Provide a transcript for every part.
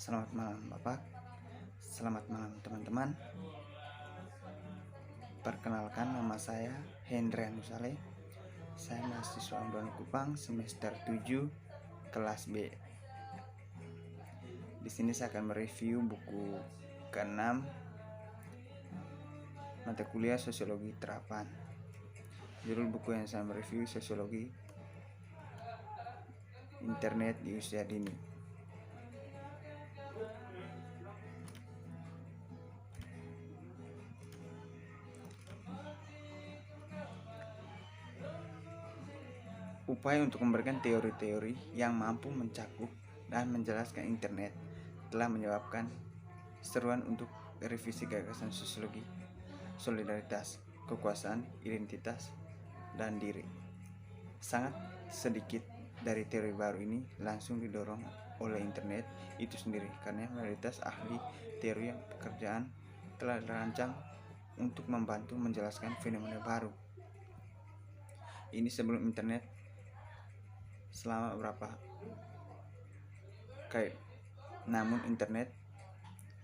Selamat malam Bapak, selamat malam teman-teman. Perkenalkan, nama saya Hendrian Musale. Saya mahasiswa Undang Kupang semester 7 kelas B. Di sini saya akan mereview buku ke-6 mata kuliah Sosiologi Terapan. Judul buku yang saya mereview Sosiologi Internet di Usia Dini. Upaya untuk memberikan teori-teori yang mampu mencakup dan menjelaskan internet telah menyebabkan seruan untuk revisi gagasan sosiologi, solidaritas, kekuasaan, identitas, dan diri. Sangat sedikit dari teori baru ini langsung didorong oleh internet itu sendiri, karena mayoritas ahli teori yang pekerjaan telah dirancang untuk membantu menjelaskan fenomena baru. Ini sebelum internet selama beberapa kait. Namun internet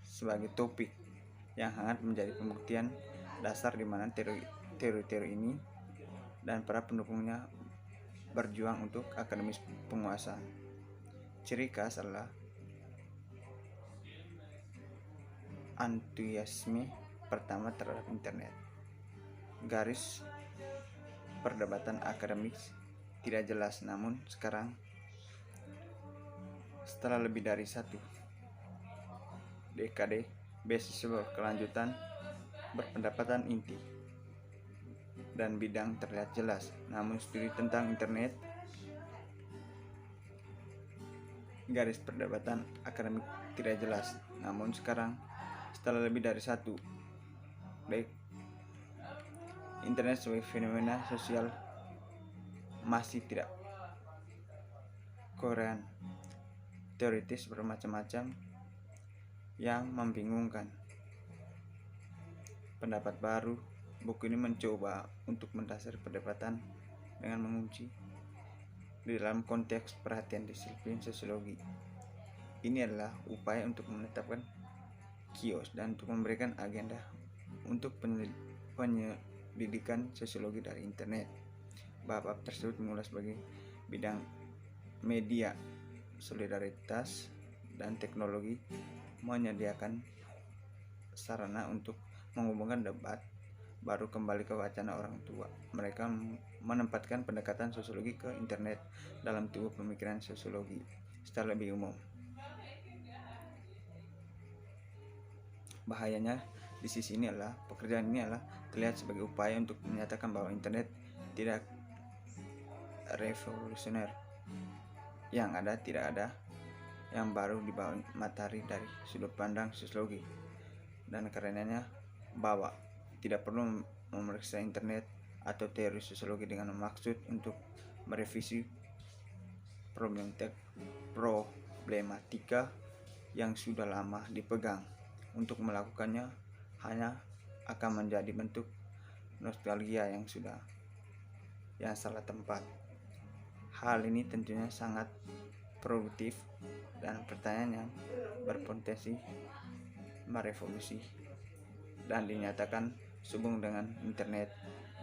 sebagai topik yang hangat menjadi pembuktian dasar di mana teori-teori ini dan para pendukungnya berjuang untuk akademis penguasaan. Ciri khas adalah antusiasme pertama terhadap internet. Garis perdebatan akademis tidak jelas, namun sekarang setelah lebih dari satu dekade beasiswa berkelanjutan berpendapatan inti dan bidang terlihat jelas, namun studi tentang internet garis perdebatan akademik tidak jelas. Namun sekarang setelah lebih dari satu dekade internet sebagai fenomena sosial masih tidak koheren, teoritis bermacam-macam yang membingungkan. Pendapat baru buku ini mencoba untuk mendasari perdebatan dengan mengunci di dalam konteks perhatian disiplin sosiologi. Ini adalah upaya untuk menetapkan kios dan untuk memberikan agenda untuk penyelidikan sosiologi dari internet. Bab tersebut mengulas sebagai bidang media, solidaritas, dan teknologi, menyediakan sarana untuk menghubungkan debat baru kembali ke wacana orang tua. Mereka menempatkan pendekatan sosiologi ke internet dalam tubuh pemikiran sosiologi secara lebih umum. Bahayanya di sisi ini adalah pekerjaan ini adalah terlihat sebagai upaya untuk menyatakan bahwa internet tidak revolusioner, yang ada tidak ada yang baru di bawah matahari dari sudut pandang sosiologi, dan karenanya bahwa tidak perlu memeriksa internet atau teori sosiologi dengan maksud untuk merevisi problematika yang sudah lama dipegang. Untuk melakukannya hanya akan menjadi bentuk nostalgia yang salah tempat. Hal ini tentunya sangat produktif dan pertanyaan yang berpotensi merevolusi dan dinyatakan sehubung dengan internet.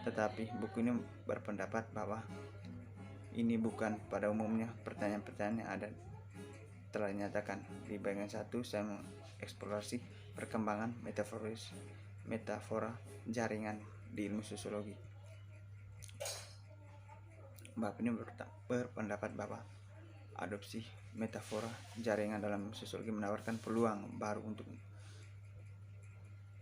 Tetapi buku ini berpendapat bahwa ini bukan pada umumnya pertanyaan-pertanyaan yang ada telah dinyatakan. Di bagian 1 saya mengeksplorasi perkembangan metafora jaringan di ilmu sosiologi. Bab ini berpendapat bahwa adopsi metafora jaringan dalam sosiologi menawarkan peluang baru untuk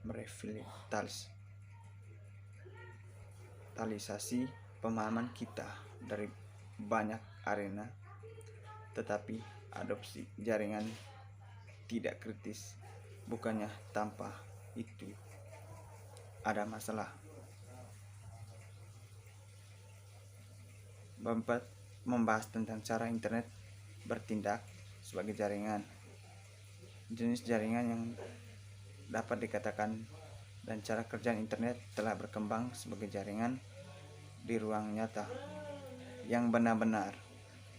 merevitalisasi pemahaman kita dari banyak arena. Tetapi adopsi jaringan tidak kritis, bukannya tanpa itu ada masalah. Bab 4 membahas tentang cara internet bertindak sebagai jaringan, jenis jaringan yang dapat dikatakan, dan cara kerja internet telah berkembang sebagai jaringan di ruang nyata. Yang benar-benar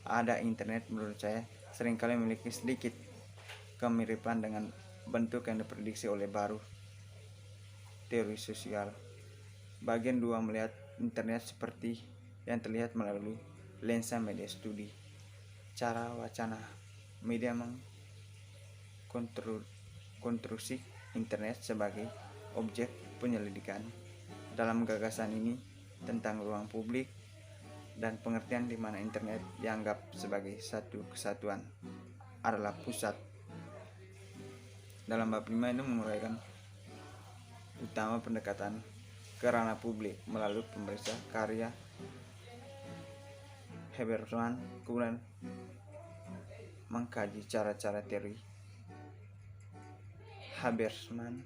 ada internet menurut saya seringkali memiliki sedikit kemiripan dengan bentuk yang diprediksi oleh baru teori sosial. Bagian 2 melihat internet seperti yang terlihat melalui lensa media studi. Cara wacana media mengkonstruksi internet sebagai objek penyelidikan. Dalam gagasan ini tentang ruang publik dan pengertian di mana internet dianggap sebagai satu kesatuan adalah pusat. Dalam bab 5 ini menguraikan utama pendekatan ke ranah publik melalui pemeriksaan karya Habermas, kemudian mengkaji cara-cara teori Habermas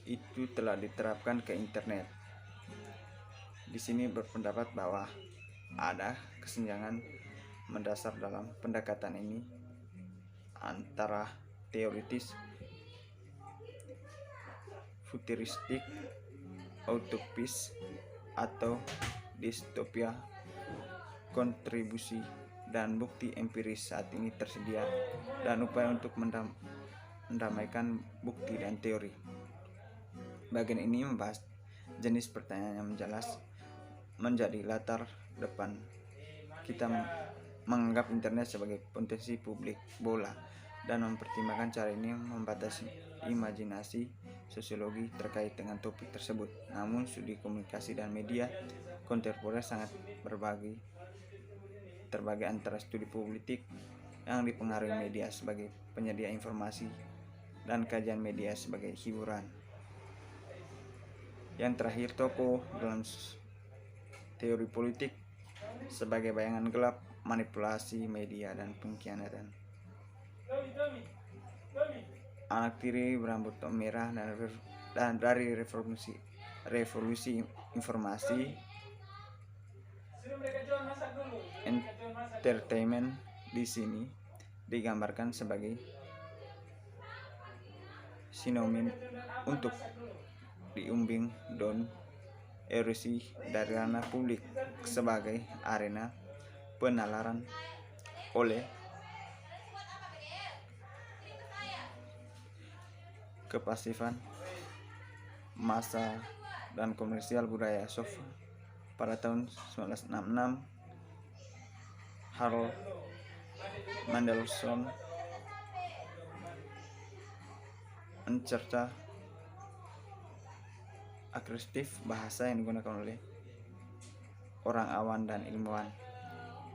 itu telah diterapkan ke internet. Di sini berpendapat bahwa ada kesenjangan mendasar dalam pendekatan ini antara teoritis, futuristik, utopis, atau distopia. Kontribusi dan bukti empiris saat ini tersedia dan upaya untuk mendamaikan bukti dan teori. Bagian ini membahas jenis pertanyaan yang jelas menjadi latar depan kita menganggap internet sebagai potensi publik bola dan mempertimbangkan cara ini membatasi imajinasi sosiologi terkait dengan topik tersebut. Namun studi komunikasi dan media kontemporer sangat terbagi antara studi politik yang dipengaruhi media sebagai penyedia informasi dan kajian media sebagai hiburan. Yang terakhir, tokoh dalam teori politik sebagai bayangan gelap, manipulasi media dan pengkhianatan. Anak tiri berambut merah dan dari revolusi informasi, entertainment di sini digambarkan sebagai sinonim untuk diumbing dan erosi dari ranah publik sebagai arena penalaran oleh kepasifan massa dan komersial budaya soft. Pada tahun 1966, Harold Mendelssohn mencerca agresif bahasa yang digunakan oleh orang awam dan ilmuwan.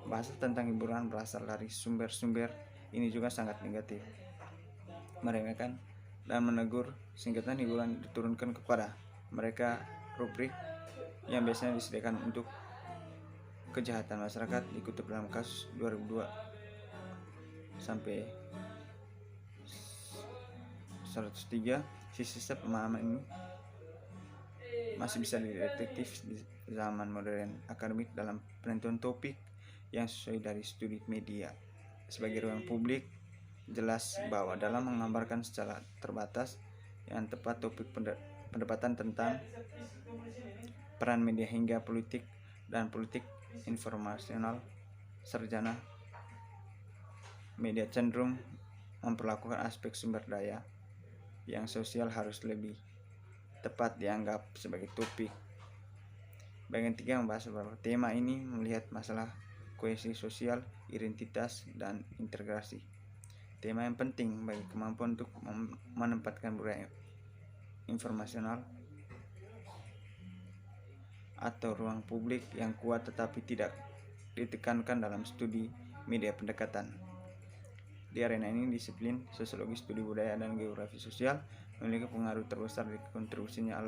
Bahasa tentang hiburan berasal dari sumber-sumber ini juga sangat negatif, meremehkan dan menegur. Singkatan hiburan diturunkan kepada mereka rubrik yang biasanya disediakan untuk kejahatan masyarakat, dikutip dalam kasus 2002 sampai 103. Sisa pemahaman ini masih bisa didetektif di zaman modern akademik dalam penentuan topik yang sesuai dari studi media sebagai ruang publik. Jelas bahwa dalam menggambarkan secara terbatas yang tepat topik perdebatan tentang peran media hingga politik dan politik informasional, sarjana media cenderung memperlakukan aspek sumber daya yang sosial harus lebih tepat dianggap sebagai topik. Bagian 3 membahas beberapa tema ini melihat masalah kohesi sosial, identitas, dan integrasi. Tema yang penting bagi kemampuan untuk menempatkan budaya informasional atau ruang publik yang kuat tetapi tidak ditekankan dalam studi media pendekatan. Di arena ini disiplin sosiologi, studi budaya, dan geografi sosial memiliki pengaruh terbesar di kontribusinya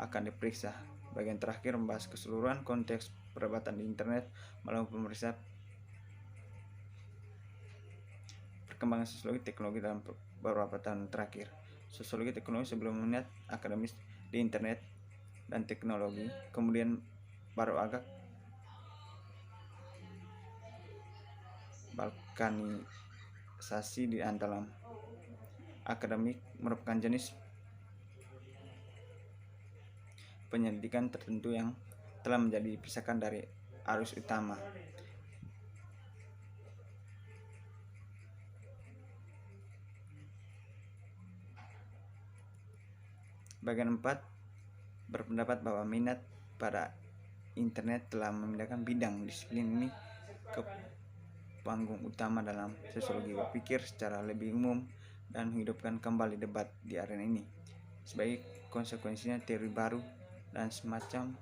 akan diperiksa. Bagian terakhir membahas keseluruhan konteks perdebatan di internet melalui pemeriksaan perkembangan sosiologi teknologi dalam beberapa tahun terakhir. Sosiologi teknologi sebelum minat akademis di internet dan teknologi, kemudian baru agak balkanisasi di dalam akademik merupakan jenis penyelidikan tertentu yang telah menjadi dipisahkan dari arus utama. Bagian 4 berpendapat bahwa minat pada internet telah memindahkan bidang disiplin ini ke panggung utama dalam sosiologi berpikir secara lebih umum dan menghidupkan kembali debat di arena ini. Sebagai konsekuensinya, teori baru dan semacam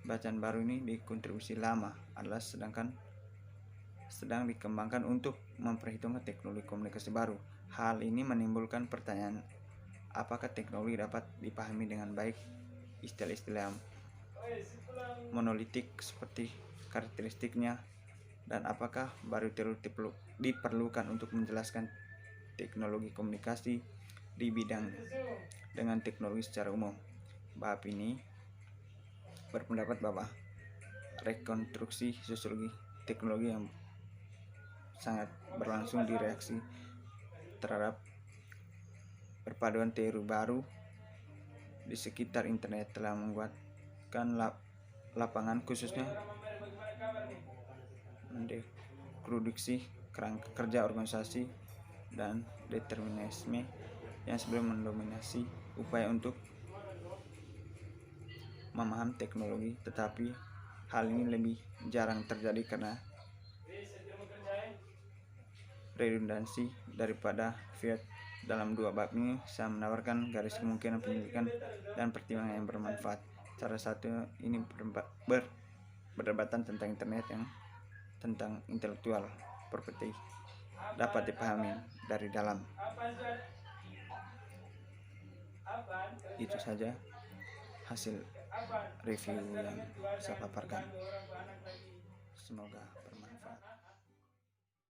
bacaan baru ini di kontribusi lama adalah sedang dikembangkan untuk memperhitungkan teknologi komunikasi baru. Hal ini menimbulkan pertanyaan, apakah teknologi dapat dipahami dengan baik? Istilah-istilah monolitik seperti karakteristiknya, dan apakah baru teori diperlukan untuk menjelaskan teknologi komunikasi di bidang dengan teknologi secara umum. Bab ini berpendapat bahwa rekonstruksi sosiologi teknologi yang sangat berlangsung di reaksi terhadap perpaduan teori baru di sekitar internet telah membuatkan lapangan khususnya mendekrodiksi kerangka kerja organisasi dan determinisme yang sebelum mendominasi upaya untuk memahami teknologi, tetapi hal ini lebih jarang terjadi karena redundansi daripada fiat. Dalam dua bab ini saya menawarkan garis kemungkinan penyelidikan dan pertimbangan yang bermanfaat. Salah satu ini berdebatan tentang internet yang tentang intelektual property dapat dipahami dari dalam. Itu saja hasil review yang saya paparkan. Semoga